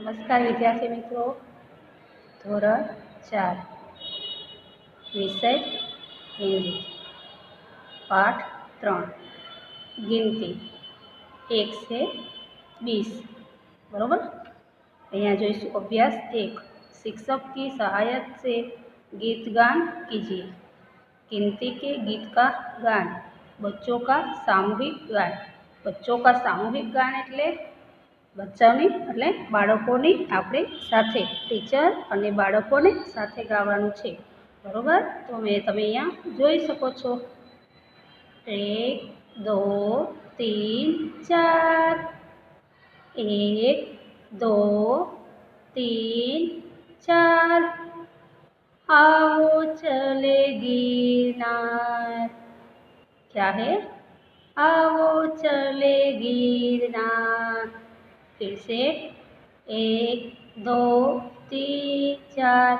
नमस्कार विद्यार्थी मित्रों, धोरण 4 विषय हिंदी, पाठ 3 गिनती 1 से 20। बराबर। अँ जोईशु अभ्यास 1। शिक्षक की सहायता से गीत गान कीजिए। गिनती के गीत का गान। बच्चों का सामूहिक गान। बच्चों का सामूहिक गान एटले बच्चाओनी એટલે બાળકોની આપણે સાથે ટીચર અને બાળકોને સાથે ગાવાનું છે। બરોબર। તો તમે અહીંયા જોઈ શકો છો 1 2 3 4 1 2 3 4 आओ चले गिरनार। क्या है? आओ चले गिरनार। फिर से 1 2 3 4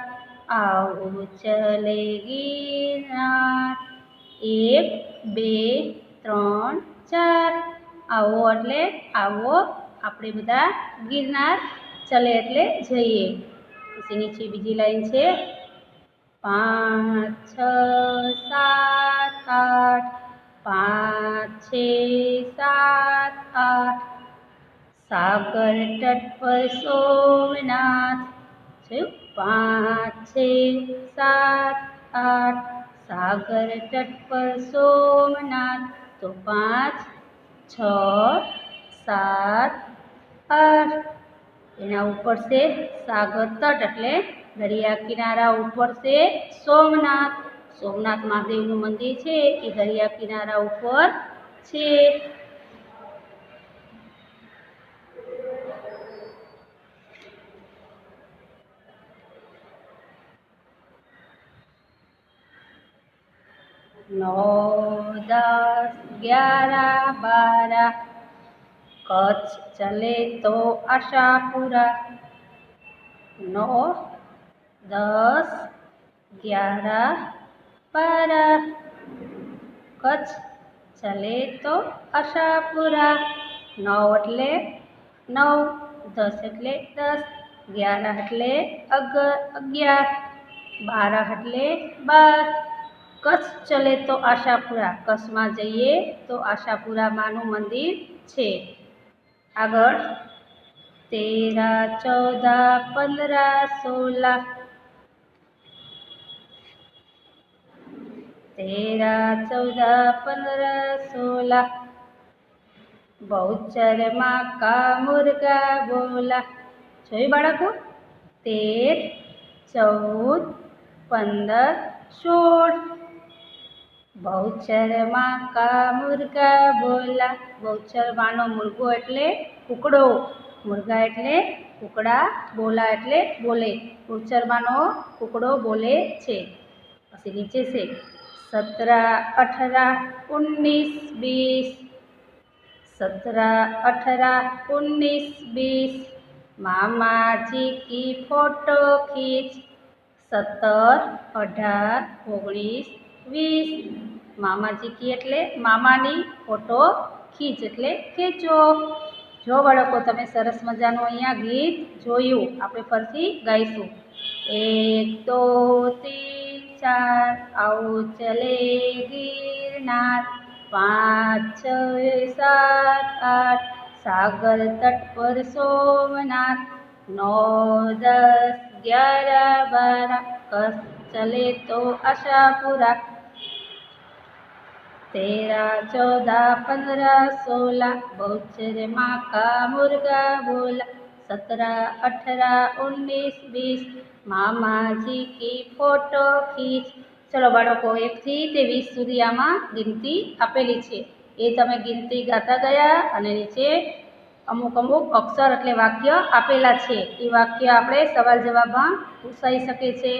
आओ चले गिरनार। 1 2 3 4 आओ એટલે આવો આપણે બધા गिरनार चले એટલે જઈએ। પછી નીચે બીજી લાઈન છે 5 6 7 8 5 6 7 8 सागर तट पर सोमनाथ। 5 6 7 8 सागर तट पर सोमनाथ। तो 5 6 7 8 एना ऊपर से सागर तट एटले दरिया किनारा ऊपर से सोमनाथ। सोमनाथ महादेव मंदिर है ये दरिया किनारा ऊपर है। नौ 10 11 12 कच्छ चले तो आशापुरा। 9 10 11 12 कच्छ चले तो आशापुरा। 9 એટલે 9 10 એટલે 10 11 એટલે 11 12 એટલે 12 कच्छ चले तो आशापुरा। कच्छ में जाइए तो आशापुरा मानु मंदिर है। आगळ 13 14 15 16 13 14 15 16 बहुचर माँ का मुर्गा बोला। જોયું બાળકો 13 14 15 16 बहुचर माँ का मुर्गा बोला। बहुचर मानो मुर्गो एटले कुकड़ो। मुर्गा एटले कुकड़ा। बोला एटले बोले। बहुचर मानो कुकड़ो बोले छे। पछी नीचे से 17 18 19 20 17 18 19 20 मामा जी की फोटो खींच। 17 18 19 20 मामाजी की एटले मामानी फोटो खींच एटले खेचो। जो बाळको तमे सरस मजानुं अहींया गीत जोयुं। आपणे फरीथी गाईशुं 1 2 3 4 आओ चले गिरनार। 5 6 7 8 सागर तट पर सोमनाथ। 9 10 11 12 कच्छ चले तो आशापुरा। 13 14 15 16 बहुचर माँ का मुर्गा बोला। 17 18 19 20 मामा जी की फोटो खींच। चलो बाळको 1 થી 20 सुधी आमां गिनती आपेली छे। ए तमे गिनती गाता गया अने नीचे अमुक अमुक अक्षर एटले वाक्य आपेला छे। ए वाक्य आपणे सवाल जवाबमां पूछाई शके छे।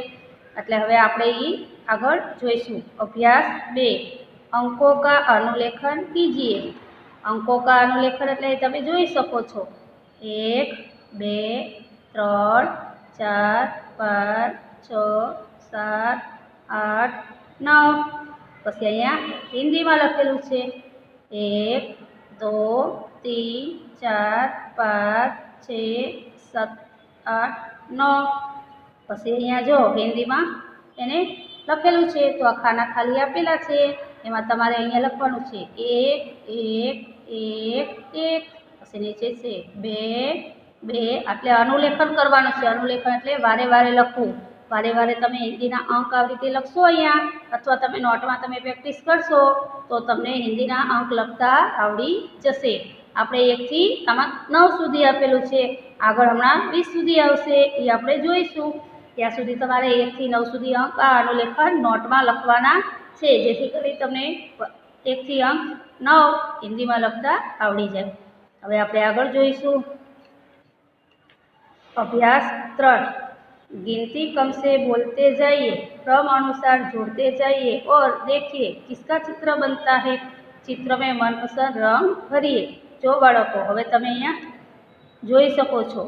एटले हवे आपणे ई आगळ जोईशुं। अभ्यास 2 अंकों का अनुलेखन कीजिए। अंकों का अनुलेखन एटले तमे जोई शको छो 1 2 3 4 5 6 7 8 9 पछी अहींया हिंदी में लखेलुं छे 1 2 3 4 5 6 7 8 9 પછી અહીંયા જો હિન્દીમાં એને લખેલું છે તો આ ખાના ખાલી આપેલા છે એમાં તમારે અહીંયા લખવાનું છે 1 1 1 1 પછી નીચે છે 2 2 એટલે અનુલેખન કરવાનું છે અનુલેખન એટલે વારે વારે લખવું વારે વારે તમે હિન્દીના અંક આવી રીતે લખશો અહીંયા અથવા તમે નોટમાં તમે પ્રેક્ટિસ કરશો તો તમને હિન્દીના અંક લખતા આવડી જશે આપણે 1 થી આમાં 9 સુધી આપેલું છે આગળ હમણાં 20 સુધી આવશે એ આપણે જોઈશું ત્યાં સુધી તમારે 1 થી 9 સુધી અંક આ અનુલેખન નોટમાં લખવાના છે જેથી કરી તમને 1 થી અંક 9 હિન્દીમાં લખતા આવડી જાય હવે આપણે આગળ જોઈશું अभ्यास 3 गिनती कम से बोलते जाइए क्रम अनुसार जोड़ते जाइए और देखिए किसका चित्र बनता है चित्र में मनपसंद रंग भरिए जो बाळको हवे तमे अहींया जोई शको छो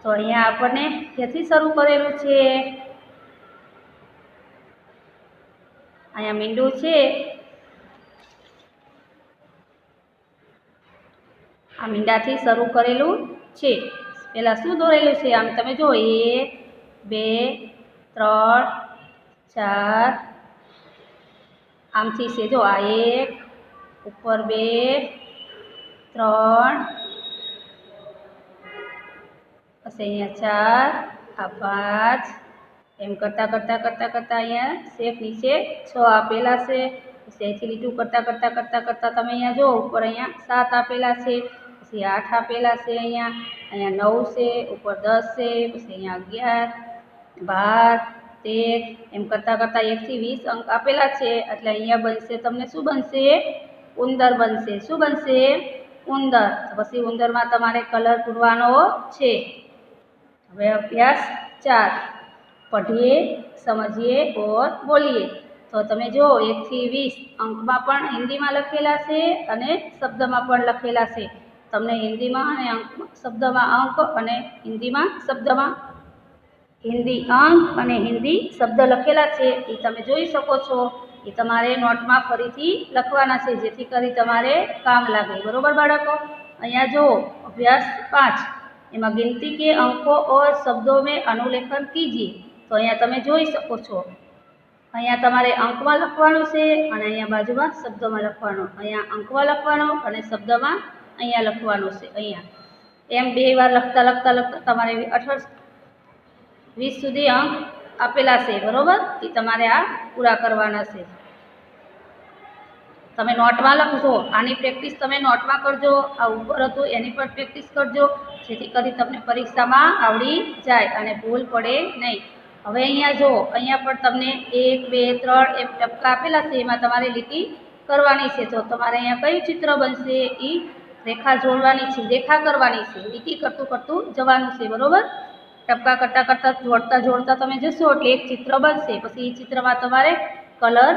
तो अहींया आपणे क्यांथी शरू करेलुं छे अहींया मींडुं छे आ मींडाथी शरू करेलुं छे पहला शू दौरेलू है आम तमे जो 1 2 3 4 आम थी से जो आ 1 ऊपर 2 3 पछी अहींया 4 आ 5 एम करता करता करता करता अहींया शेप नीचे 6 आपेला है पछी अहींथी लीटू करता करता करता करता तमे अहींया जो ऊपर अहींया 7 आपेला है पछी 8 आपेला है अहींया 9 से ऊपर 10 से पछी अहींया 11 12 13 एम करता करता 1 થી 20 अंक आपेला है एटले अहींया बनशे तमने शुं बनशे उंदर बनशे शुं बनशे उंदर पछी उंदरमां तमारे कलर पूरवानो छे हवे अभ्यास 4 पढ़िए समझिए और बोलिए तो तमे जो 1 થી 20 अंकमां पण हिंदीमां लखेला छे अने शब्दमां पण लखेला छे तमने हिंदीमां अने शब्दमां अंक अने हिंदीमां शब्दमां हिंदी अंक अने हिंदी शब्द लखेला छे ए तमे जोई शको छो ए तमारे नोटमां फरीथी लखवाना छे जेथी करी तमारे काम लागे बरोबर बाळको अहींया जो अभ्यास 5 एमां गिनती के अंकों और शब्दों में अनुलेखन कीजिए तो अहींया तमे जोई शको छो अहींया तमारे अंकमां लखवानुं छे अने अहींया बाजुमां शब्दमां लखवानुं अहींया अंकमां लखवानुं अने शब्दमां अहींया लखवानुं छे अहींया एम 2 वार लखता लखता लखता तमारे 18 20 सुधी अंक आपेला छे बरोबर ए तमारे आ पूरा करवाना छे तमे नोटमां लखजो आनी प्रेक्टिस तमे नोटमां करजो आ उपर हतुं एनी पर प्रेक्टिस करजो जेथी करी तमने परीक्षामां आवडी जाय अने भूल पड़े नहीं हवे अहींया जो अहींया पर तमने 1 2 3 एम टपका आपेला छे एमां तमारे लीटी करवानी छे तो तमारे अहींया कयुं चित्र बनशे ई रेखा जोड़वानी छे रेखा करवानी छे लीटी करतुं करतुं जवानुं छे बरोबर टपका करता करता जोड़ता जोड़ता तमे जशो एटले एक चित्र बनशे पछी ए चित्रमां तमारे कलर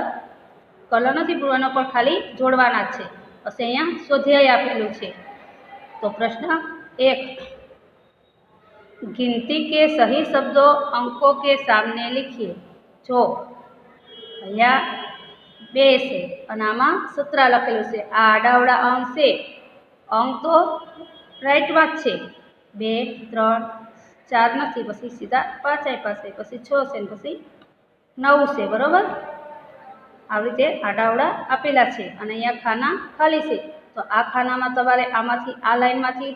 कलर नहीं पूरवानो पण खाली जोड़वाना छे पछी अहींया स्वाध्याय आपेलुं छे तो प्रश्न 1 गिनती के सही शब्दों अंकों के सामने लिखिए जो अहींया 2 छे अने आमां 17 लखेलुं छे आ आडावड़ा अंक छे अंक तो राइट में छे 2 3 4 नहीं पछी सीधा 5 आप्या छे पछी 6 छे पछी 9 छे बरोबर आ रीते आडावड़ा आपेला छे अने अहींया खाना खाली छे तो आ खानामां तमारे आमांथी आ लाइनमांथी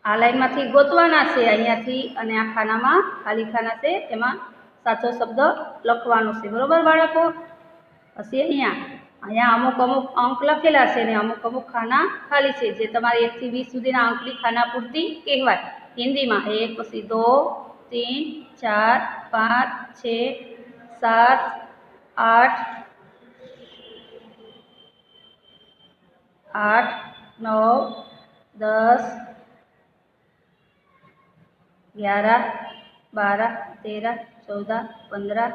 आ लाइनमांथी गोतवाना छे अहींयाथी अने आ खानामां खाली खाना छे एमां साचो शब्द लखवानो छे बरोबर बाळको पछी अहींया अहींया अमुक अमुक अंक लखेला छे ने अमुक अमुक खाना खाली छे जे तमारे 1 થી 20 सुधीना अंकनी खाना पूर्ति कहेवाय हिंदी में 1 पछी 2 3 4 5 6 7 8 8 9 10 11 12 13 14 15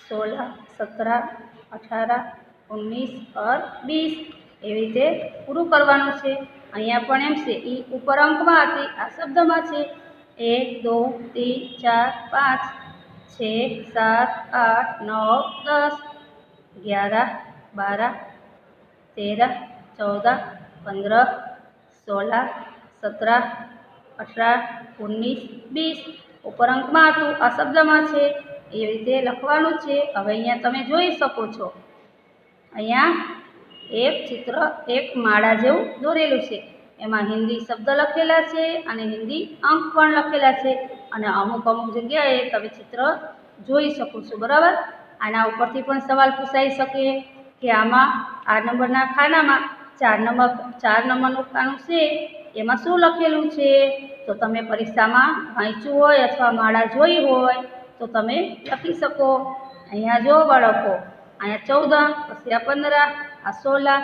16 17 18 19 और 20 एवी रीते पूरुं करवानुं छे अहींया पण एम छे ई उपर अंकमां हती आ शब्दमां छे 1 2 3 4 5 6 7 8 9 10 11 12 13, 14, 15, 16, 17, 18, 19, 20 ઉપર અંકમાં હતું આ શબ્દમાં છે એ રીતે લખવાનું છે। હવે અહીંયા તમે જોઈ શકો છો, અહીંયા એક ચિત્ર એક માળા જેવું દોરેલું છે, એમાં હિન્દી શબ્દ લખેલા છે અને હિન્દી અંક પણ લખેલા છે અને અમુક જગ્યાએ તમે ચિત્ર જોઈ શકો છો, બરાબર। આના ઉપરથી પણ સવાલ પૂછાઈ શકે કે આમાં આ નંબરના ખાનામાં 4 નંબરનું ખાનું છે એમાં શું લખેલું છે। તો તમે પરીક્ષામાં વાંચ્યું હોય અથવા માળા જોઈ હોય તો તમે લખી શકો। અહીંયા જો બાળકો, અહીંયા 14, પછી આ 15, આ 16,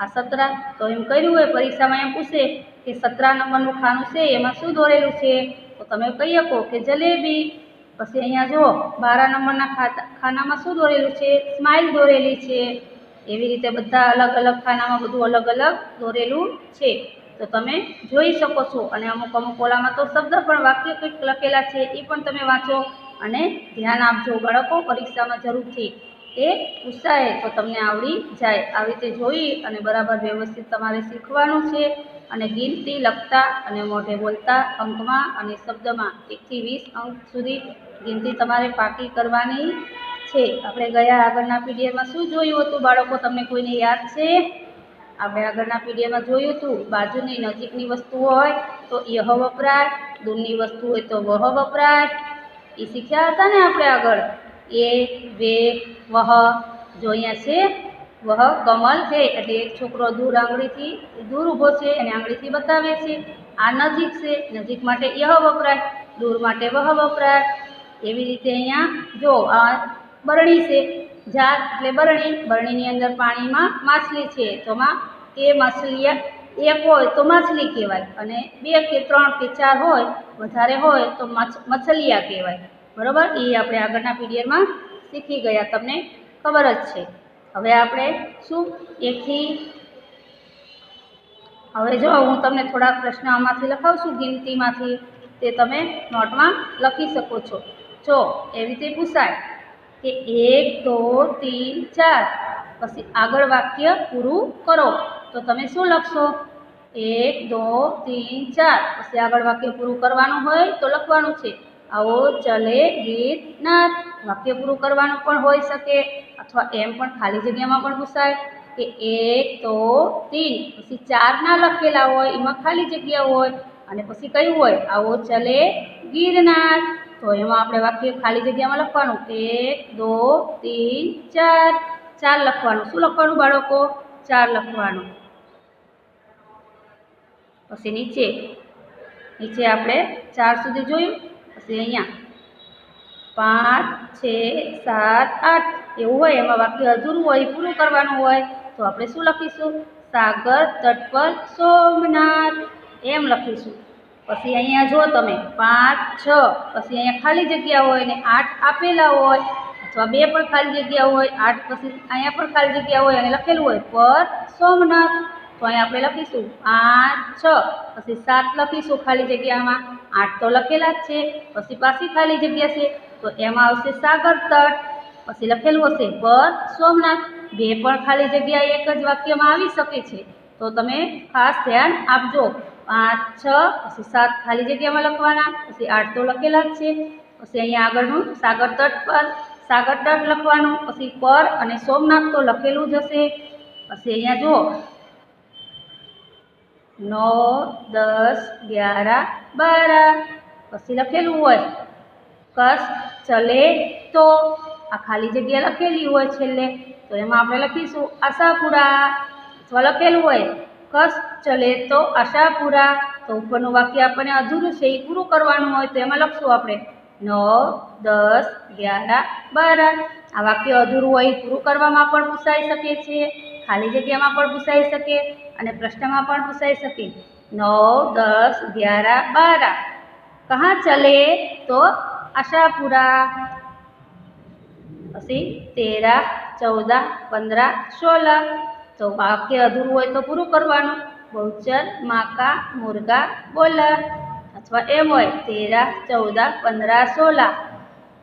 આ 17, તો એમ કર્યું હોય પરીક્ષામાં એમ પૂછે કે 17 નંબરનું ખાનું છે એમાં શું દોરેલું છે, તો તમે કહી શકો કે જલેબી। પછી અહીંયા જો 12 નંબરના ખાનામાં શું દોરેલું છે, સ્માઇલ દોરેલી છે। એવી રીતે બધા અલગ અલગ ખાનામાં બધું અલગ અલગ દોરેલું છે, તો તમે જોઈ શકો છો। અને અમુક ઓલામાં તો શબ્દ પણ વાક્ય કંઈક લખેલા છે એ પણ તમે વાંચો અને ધ્યાન આપજો બાળકો, પરીક્ષામાં જરૂરથી એ પૂછાય તો તમને આવડી જાય। આવી રીતે જોઈ અને બરાબર વ્યવસ્થિત તમારે શીખવાનું છે અને ગિનતી લખતા અને મોઢે બોલતા અંકમાં અને શબ્દમાં 1 થી 20 અંક સુધી ગિનતી તમારે પાકી કરવાની છે। આપણે ગયા આગળના પીડીએફમાં શું જોયું હતું બાળકો, તમને કોઈને યાદ છે? આપણે આગળના પીડીએફમાં જોયું હતું બાજુની નજીકની વસ્તુ હોય તો યહ વપરાય, દૂરની વસ્તુ હોય તો વહ વપરાય, એ શીખ્યા હતા ને આપણે આગળ। એ, વે, વહ, જો અહીંયા છે વહ કમલ છે એટલે એક છોકરો દૂર આંગળીથી દૂર ઊભો છે અને આંગળીથી બતાવે છે, આ નજીક છે, નજીક માટે યહ વપરાય, દૂર માટે વહ વપરાય। એવી રીતે અહીંયા જો આ બરણી છે, જાર એટલે બરણી, બરણીની અંદર પાણીમાં માછલી છે તો એ માછલી એક હોય તો માછલી કહેવાય અને 2 કે 3 કે 4 હોય વધારે હોય તો મછલિયા કહેવાય, બરાબર। એ આપણે આગળના પીડીએફમાં શીખી ગયા, તમને ખબર જ છે। હવે આપણે શું હવે જો હું તમને થોડાક પ્રશ્ન આમાંથી લખાવું છું ગિનતીમાંથી, તે તમે નોટમાં લખી શકો છો। જો એવી રીતે પૂછાય કે 1, 2, 3, 4 પછી આગળ વાક્ય પૂરું કરો તો તમે શું લખશો? 1, 2, 3, 4 પછી આગળ વાક્ય પૂરું કરવાનું હોય તો લખવાનું છે આવો ચલે ગીત નાચ। વાક્ય પૂરું કરવાનું પણ હોઈ શકે અથવા એમ પણ ખાલી જગ્યામાં પણ પૂછાય કે 1, 2, 3 પછી 4 ના લખેલા હોય એમાં ખાલી જગ્યા હોય અને પછી કયું હોય આવો ચલે ગિરનાર, તો એમાં આપણે વાક્ય ખાલી જગ્યામાં લખવાનું 1, 2, 3, 4 લખવાનું। શું લખવાનું બાળકો? 4 લખવાનું। પછી નીચે આપણે 4 સુધી જોયું, પછી અહીંયા 5, 6, 7, 8 એવું હોય એમાં વાક્ય અધૂરું હોય પૂરું કરવાનું હોય તો આપણે શું લખીશું? સાગર તટ પર સોમનાથ એમ લખીશું। પછી અહીંયા જો તમે 5, 6 પછી અહીંયા ખાલી જગ્યા હોય ને 8 આપેલા હોય અથવા 2 પણ ખાલી જગ્યા હોય, 8 પછી અહીંયા પણ ખાલી જગ્યા હોય અને લખેલું હોય પર સોમનાથ, તો અહીંયા આપણે લખીશું 5, 6 પછી 7 લખીશું ખાલી જગ્યામાં, 8 તો લખેલા જ છે, પછી પાછી ખાલી જગ્યા છે તો એમાં આવશે સાગર તટ, પછી લખેલું હશે પર સોમનાથ। 2 પણ ખાલી જગ્યા એક જ વાક્યમાં આવી શકે છે તો તમે ખાસ ધ્યાન આપજો। 5, 6 પછી 7 ખાલી જગ્યામાં લખવાના, પછી 8 તો લખેલા જ છે, પછી અહીંયા આગળનું સાગર તટ લખવાનું, પછી પર અને સોમનાથ તો લખેલું જ હશે। પછી અહીંયા જુઓ 9, 10, 11, 12 પછી લખેલું હોય કસ ચલે તો, આ ખાલી જગ્યા લખેલી હોય છેલ્લે તો એમાં આપણે લખીશું આશાપુરા, અથવા લખેલું હોય કસ ચલે તો આશાપુરા, તો ઉપરનું વાક્ય આપણને અધૂરું છે એ પૂરું કરવાનું હોય તો એમાં લખશું આપણે 9, 10, 11, 12। આ વાક્ય અધૂરું હોય પૂરું કરવામાં પણ પૂછાઈ શકે છે, ખાલી જગ્યામાં પણ પૂછાઈ શકે અને પ્રશ્નમાં પણ પૂછાઈ શકે। 9, 10, 11, 12 કહાં ચલે તો આશાપુરા। પછી 13, 14, 15, 16 તો વાક્ય અધૂરું હોય તો પૂરું કરવાનું, બહુચર માકા મુર્ગા બોલા, અથવા એમ હોય 13, 14, 15, 16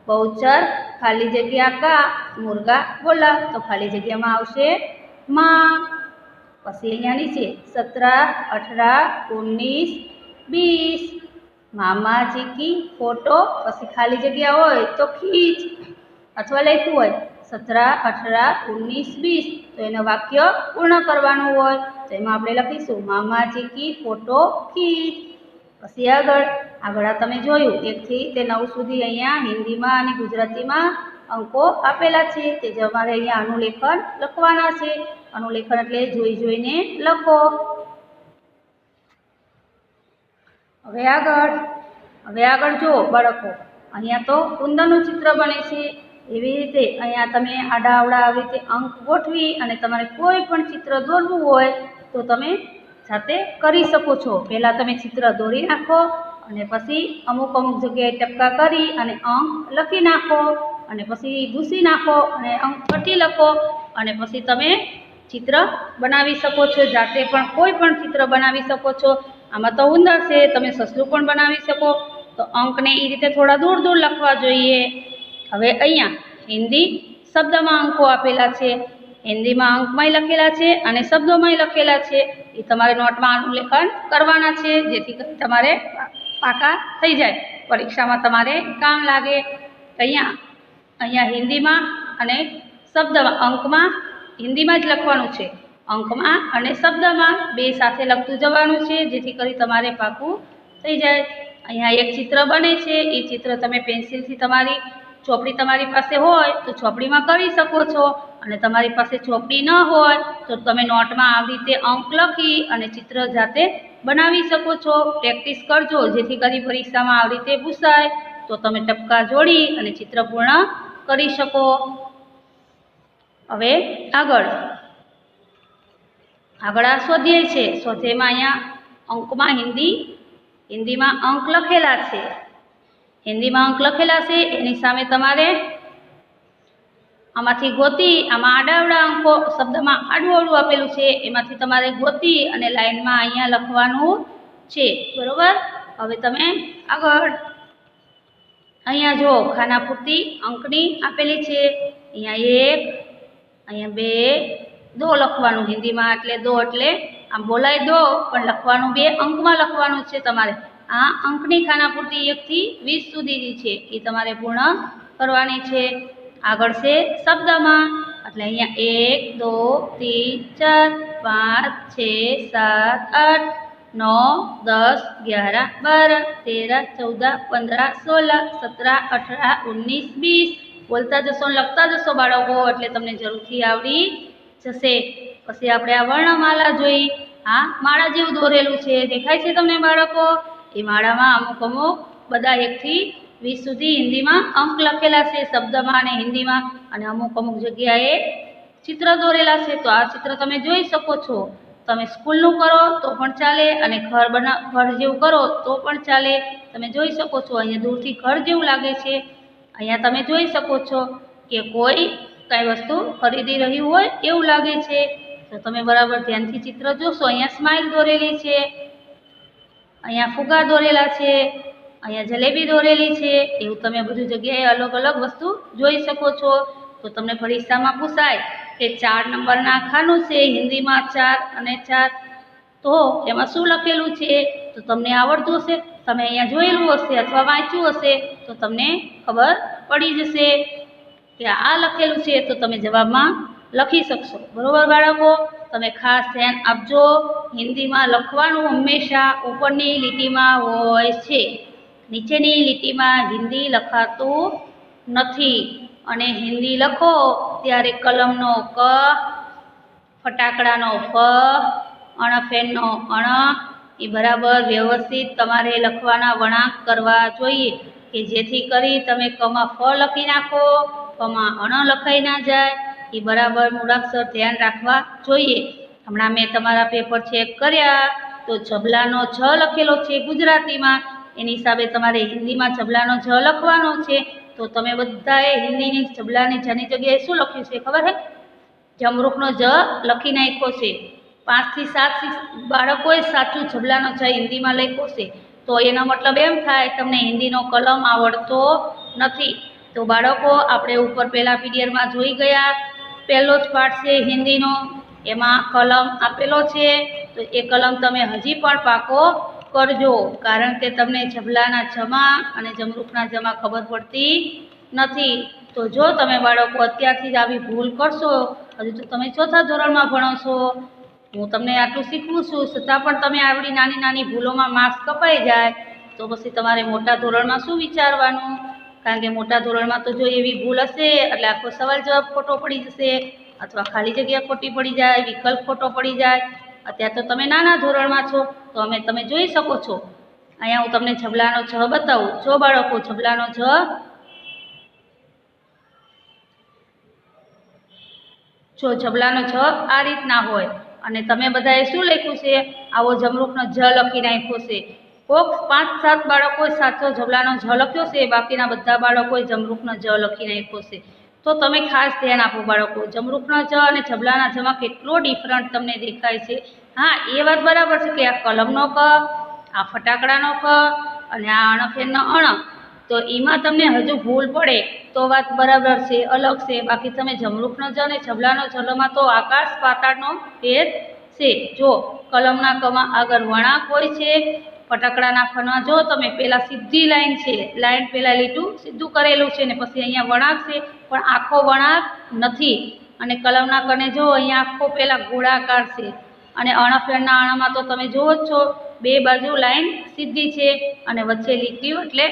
બહુચર ખાલી જગ્યા કા મુર્ગા બોલા, તો ખાલી જગ્યામાં આવશે માં। પછી અહીંયા નીચે 17, 18, 19, 20 મામાજી કી ફોટો, પછી ખાલી જગ્યા હોય તો ખીચ, અથવા લખ્યું હોય 17, 18, 19, 20 તો એનું વાક્ય પૂર્ણ કરવાનું હોય તો એમાં આપણે લખીશું મામાજી કી ફોટો ખીચ. પછી આગળ તમે જોયું 1 થી તે 9 સુધી અહીંયા હિન્દીમાં અને ગુજરાતીમાં અંકો આપેલા છે તે જ અમારે અહીંયા અનુલેખન લખવાના છે. અનુલેખન એટલે જોઈને લખો. હવે આગળ જુઓ બાળકો, અહીંયા તો ઉંદરનું ચિત્ર બને છે. એવી રીતે અહીંયા તમે આડાઅવળા આવી રીતે અંક ગોઠવી અને તમારે કોઈ પણ ચિત્ર દોરવું હોય તો તમે જાતે કરી શકો છો. પહેલાં તમે ચિત્ર દોરી નાખો અને પછી અમુક જગ્યાએ ટપકા કરી અને અંક લખી નાખો અને પછી ભૂસી નાખો અને અંક પટ્ટી લખો અને પછી તમે ચિત્ર બનાવી શકો છો. જાતે પણ કોઈ પણ ચિત્ર બનાવી શકો છો. આમાં તો ઉંદર છે, તમે સસલું પણ બનાવી શકો. તો અંકને એ રીતે થોડા દૂર લખવા જોઈએ. હવે અહીંયા હિન્દી શબ્દમાં અંકો આપેલા છે. હિન્દીમાં અંકમાંય લખેલા છે અને શબ્દોમાંય લખેલા છે. એ તમારે નોટમાં અનુલેખન કરવાના છે જેથી કરી તમારે પાકા થઈ જાય, પરીક્ષામાં તમારે કામ લાગે. અહીંયા હિન્દીમાં અને શબ્દમાં અંકમાં હિન્દીમાં જ લખવાનું છે. અંકમાં અને શબ્દમાં બે સાથે લખતું જવાનું છે જેથી કરી તમારે પાકું થઈ જાય. અહીંયા એક ચિત્ર બને છે. એ ચિત્ર તમે પેન્સિલથી તમારી ચોપડી તમારી પાસે હોય તો ચોપડીમાં કરી શકો છો અને તમારી પાસે ચોપડી ન હોય તો તમે નોટમાં આવી રીતે અંક લખી અને ચિત્ર જાતે બનાવી શકો છો. પ્રેક્ટિસ કરજો જેથી કરી પરીક્ષામાં આવી રીતે પૂછાય તો તમે ટપકા જોડી અને ચિત્ર પૂર્ણ કરી શકો. હવે આગળ આ સ્વાધ્યાય છે. સ્વાધ્યાયમાં અહીંયા અંકમાં હિન્દીમાં અંક લખેલા છે. હિન્દીમાં અંક લખેલા છે એની સામે તમારે આમાંથી ગોતી, આમાં આડાઅવળા અંકો શબ્દમાં આડું આપેલું છે એમાંથી તમારે ગોતી અને લાઈનમાં અહીંયા લખવાનું છે. બરોબર. હવે તમે આગળ અહીંયા જો ખાના પૂરતી અંકની આપેલી છે. અહીંયા 1, અહીંયા 2, 2 લખવાનું. હિન્દીમાં એટલે 2 એટલે આમ બોલાય 2 પણ લખવાનું 2 અંકમાં લખવાનું છે તમારે. આ અંકની ખાના પૂરતી 1 થી 20 સુધીની છે એ તમારે પૂર્ણ કરવાની છે. આગળ છે શબ્દમાં એટલે અહીંયા 1, 2, 3, 4, 5, 6, 7, 8, 9, 10, 11, 12, 13, 14, 15, 16, 17, 18, 19, 20 બોલતા જશો ને લખતા જશો બાળકો એટલે તમને જરૂરથી આવડી જશે. પછી આપણે આ વર્ણમાલા જોઈ. આ માળા જેવું દોરેલું છે, દેખાય છે તમને બાળકો? એ માળામાં અમુક બધા 1 થી 20 સુધી હિન્દીમાં અંક લખેલા છે શબ્દમાં અને હિન્દીમાં, અને અમુક જગ્યાએ ચિત્ર દોરેલા છે. તો આ ચિત્ર તમે જોઈ શકો છો. તમે સ્કૂલનું કરો તો પણ ચાલે અને ઘર જેવું કરો તો પણ ચાલે. તમે જોઈ શકો છો અહીંયા દૂરથી ઘર જેવું લાગે છે. અહીંયા તમે જોઈ શકો છો કે કોઈ કાંઈ વસ્તુ ખરીદી રહ્યું હોય એવું લાગે છે. તો તમે બરાબર ધ્યાનથી ચિત્ર જોશો. અહીંયા સ્માઇલ દોરેલી છે, અહીંયા ફુગા દોરેલા છે, અહીંયા જલેબી દોરેલી છે. એવું તમે બધી જગ્યાએ અલગ વસ્તુ જોઈ શકો છો. તો તમને પરીક્ષામાં પૂછાય કે 4 નંબરના ખાનું છે, હિન્દીમાં 4 અને 4 તો એમાં શું લખેલું છે તો તમને આવડતું હશે. તમે અહીંયા જોયેલું હશે અથવા વાંચ્યું હશે તો તમને ખબર પડી જશે કે આ લખેલું છે તો તમે જવાબમાં લખી શકશો. બરોબર બાળકો? તમે ખાસ ધ્યાન આપજો. હિન્દીમાં લખવાનું હંમેશા ઉપરની લીટીમાં હોય છે, નીચેની લીટીમાં હિન્દી લખાતું નથી. અને હિન્દી લખો ત્યારે કલમનો ક, ફટાકડાનો ફ, અણફેનનો અણ એ બરાબર વ્યવસ્થિત તમારે લખવાના વળાંક કરવા જોઈએ કે જેથી કરી તમે કમાં ફ લખી નાખો, કમાં અણ લખાઈ ના જાય. એ બરાબર મૂળાક્ષર ધ્યાન રાખવા જોઈએ. હમણાં મેં તમારા પેપર ચેક કર્યા તો જબલાનો જ લખેલો છે ગુજરાતીમાં, એની હિસાબે તમારે હિન્દીમાં જબલાનો જ લખવાનો છે. તો તમે બધાએ હિન્દીની જબલાની જની જગ્યાએ શું લખ્યું છે ખબર છે? જમરૂખનો જ લખી નાખ્યો છે. 5 થી 7 બાળકોએ સાચું જબલાનો જ હિન્દીમાં લખ્યો છે. તો એનો મતલબ એમ થાય તમને હિન્દીનો કલમ આવડતો નથી. તો બાળકો આપણે ઉપર પહેલા પીરિયડમાં જોઈ ગયા, પહેલો જ પાઠ છે હિન્દીનો. એમાં કલમ આપેલો છે, તો એ કલમ તમે હજી પણ પાકો કરજો, કારણ કે તમને ઝબલાના જમા અને જમરૂખના જમા ખબર પડતી નથી. તો જો તમે બાળકો અત્યારથી જ આવી ભૂલ કરશો, હજુ તો તમે 4થા ધોરણમાં ભણો છો, હું તમને આટલું શીખવું છું, છતાં પણ તમે આવડી નાની નાની ભૂલોમાં માર્ક્સ કપાઈ જાય, તો પછી તમારે મોટા ધોરણમાં શું વિચારવાનું? કારણ કે મોટા ધોરણમાં તો જો એવી ભૂલ હશે એટલે આખો સવાલ જવાબ ખોટો પડી જશે, અથવા ખાલી જગ્યા ખોટી પડી જાય, વિકલ્પ ખોટો પડી જાય. અત્યારે તો તમે નાના ધોરણમાં છો, તો તમે જોઈ શકો છો. અહીંયા હું તમને ઝબલાનો જ બતાવું. જો બાળકો, ઝબલાનો જ જો ઝબલાનો જ આ રીતના હોય, અને તમે બધાએ શું લખ્યું છે? આવો જમરૂખનો જ લખી નાખ્યો છે. કોક 5-7 બાળકોએ સાચો ઝબલાનો જ લખ્યો છે, બાકીના બધા બાળકોએ જમરૂખનો જ લખી નાખ્યો છે. તો તમે ખાસ ધ્યાન આપો બાળકો, જમરૂખનો જ અને ઝબલાના જમાં કેટલો ડિફરન્ટ તમને દેખાય છે. હા, એ વાત બરાબર છે કે આ કલમનો ક, આ ફટાકડાનો ક અને આ અણફેરનો અણ, તો એમાં તમને હજુ ભૂલ પડે તો વાત બરાબર છે, અલગ છે. બાકી તમે જમરૂખનો જ અને ઝબલાનો જમાં તો આકાશ પાતાળનો ભેદ છે. જો કલમના કમાં આગળ વળાંક હોય છે, ફટાકડાના ફનમાં જો તમે પહેલાં સીધી લાઈન છે, લાઈન પહેલાં લીટું સીધું કરેલું છે ને પછી અહીંયા વળાંક છે, પણ આખો વળાંક નથી. અને કલમના કને જો અહીંયા આખો પહેલાં ગોળાકાર છે, અને અણફેરના અણમાં તો તમે જુઓ જ છો, બે બાજુ લાઈન સીધી છે અને વચ્ચે લીટી, એટલે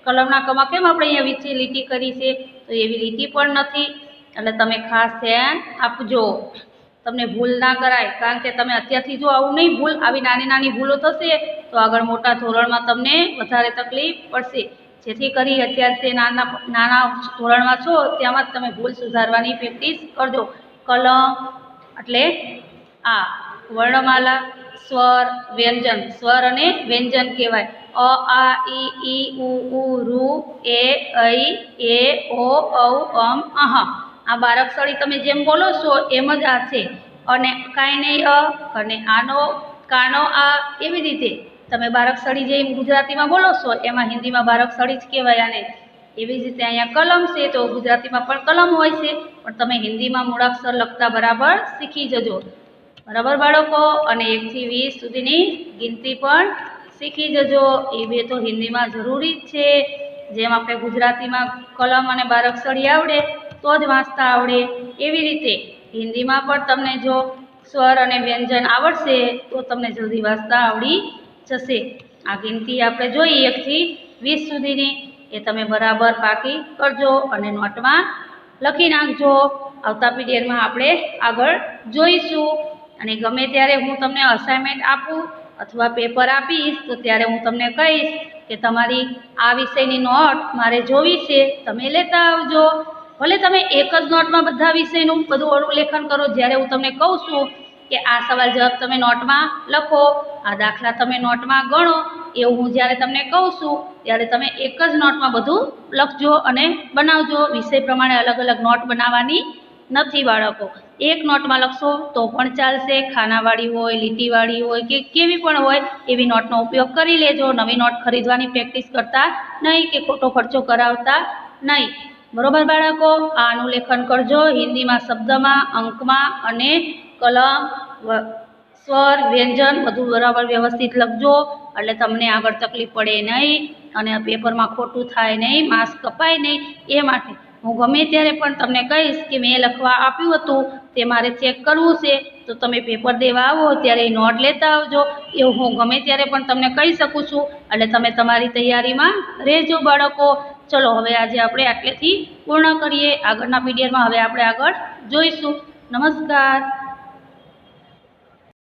કલમના કમાં કેમ આપણે અહીંયા વચ્ચે લીટી કરી છે, તો એવી લીટી પણ નથી. એટલે તમે ખાસ ધ્યાન આપજો, તમને ભૂલ ના કરાય. કારણ કે તમે અત્યારથી જો આવું નહીં, ભૂલ આવી નાની નાની ભૂલો થશે તો આગળ મોટા ધોરણમાં તમને વધારે તકલીફ પડશે. જેથી કરી અત્યારે તે નાના ધોરણમાં છો ત્યાંમાં જ તમે ભૂલ સુધારવાની પ્રેક્ટિસ કરજો. કલમ એટલે આ વર્ણમાલા, સ્વર, વ્યંજન. સ્વર અને વ્યંજન કહેવાય. અ, આ, ઈ, ઉ, ઋ, એ, ઐ, એ, ઓ, ઔ, અમ, અહ. આ 12 અક્ષરી તમે જેમ બોલો છો એમ જ આ છે. અને કાંઈ નહીં અ, અને આનો કાનો આ, એવી રીતે તમે 12 અક્ષરી જેમ ગુજરાતીમાં બોલો છો એમાં હિન્દીમાં 12 અક્ષરી જ કહેવાય આને. એવી જ રીતે અહીંયા કલમ છે, તો ગુજરાતીમાં પણ કલમ હોય છે, પણ તમે હિન્દીમાં મૂળાક્ષર લખતા બરાબર શીખી જજો. બરાબર બાળકો? અને 1 થી 20 સુધીની ગિનતી પણ શીખી જજો. એ બે તો હિન્દીમાં જરૂરી જ છે. જેમ આપણે ગુજરાતીમાં કલમ અને 12 અક્ષરી આવડે તો જ વાંચતા આવડે, એવી રીતે હિન્દીમાં પણ તમને જો સ્વર અને વ્યંજન આવડશે તો તમને જલ્દી વાંચતા આવડી જશે. આ ગિનતી આપણે જોઈ 1 થી 20 સુધીની, એ તમે બરાબર પાકી કરજો અને નોટમાં લખી નાખજો. આવતા પીરિયડમાં આપણે આગળ જોઈશું. અને ગમે ત્યારે હું તમને અસાઇનમેન્ટ આપું અથવા પેપર આપીશ તો ત્યારે હું તમને કહીશ કે તમારી આ વિષયની નોટ મારે જોવી છે, તમે લેતા આવજો. ભલે તમે એક જ નોટમાં બધા વિષયનું બધું અનુલેખન કરો. જ્યારે હું તમને કહું છું કે આ સવાલ જવાબ તમે નોટમાં લખો, આ દાખલા તમે નોટમાં ગણો, એવું હું જ્યારે તમને કહું છું ત્યારે તમે એક જ નોટમાં બધું લખજો અને બનાવજો. વિષય પ્રમાણે અલગ અલગ નોટ બનાવવાની નથી બાળકો. એક નોટમાં લખશો તો પણ ચાલશે. ખાનાવાળી હોય, લીટીવાળી હોય કે કેવી પણ હોય એવી નોટનો ઉપયોગ કરી લેજો. નવી નોટ ખરીદવાની પ્રેક્ટિસ કરતા નહીં કે ખોટો ખર્ચો કરાવતા નહીં. બરોબર બાળકો? આ અનુલેખન કરજો. હિન્દીમાં શબ્દમાં, અંકમાં અને કલમ, સ્વર, વ્યંજન બધું બરાબર વ્યવસ્થિત લખજો, એટલે તમને આગળ તકલીફ પડે નહીં અને પેપરમાં ખોટું થાય નહીં, માર્ક્સ કપાય નહીં. એ માટે હું ગમે ત્યારે પણ તમને કહીશ કે મેં લખવા આપ્યું હતું તે મારે ચેક કરવું છે, તો તમે પેપર દેવા આવો ત્યારે નોટ લેતા આવજો. એવું હું ગમે ત્યારે પણ તમને કહી શકું છું, એટલે તમે તમારી તૈયારીમાં રહેજો બાળકો. ચલો હવે આજે આપણે આટલેથી પૂર્ણ કરીએ. આગળના પીરિયડમાં હવે આપણે આગળ જોઈશું. નમસ્કાર.